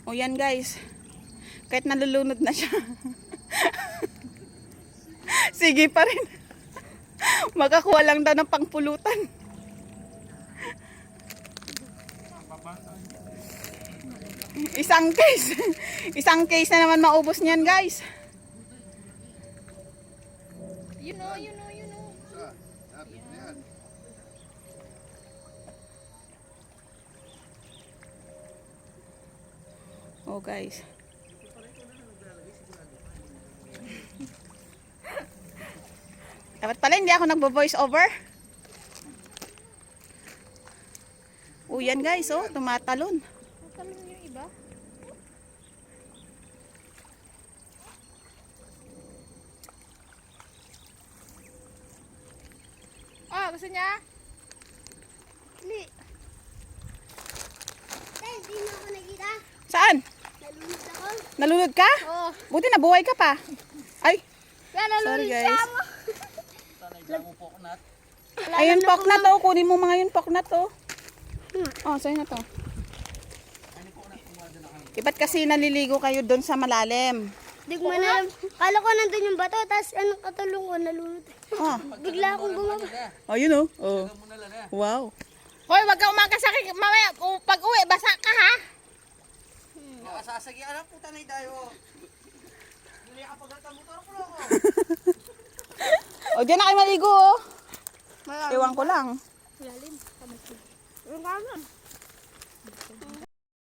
O yan guys. Kahit nalulunod na siya. Sige pa rin. Makakuha lang daw ng pangpulutan. Isang case. Isang case na naman maubos niyan guys. You know. Oh guys. Dapat pala hindi ako nagbo-voice over. Oh yan guys, oh, tumatalon. Talon yung iba. Oh, gusto niya? Hindi. Hindi mo ako nakita. Saan? Nalunod ako. Nalunod ka? Oh. Buti nabuhay ka pa. Ay, Yan, sorry nalunod guys. siya mo. Ayun, poknat oh. Kunin mo mga yun, poknat oh. Oh, sa'yo na to. Iba't kasi naliligo kayo doon sa malalim. Di ko na, kala ko nandun yung bato, tapos anong katulong ko, nalunod. Oh, Bigla akong bumaba. oh yun oh. Oh. Wow. Hoy, wag ka umakasakit. Mamaya, pag uwi, basa ka ha. Nakasasagi alam puta na dayo. Hindi ka pagkatang motor ko ako. Oh, diyan na kayo maligo oh. Ewan ko lang. Lalim. Yung kanan.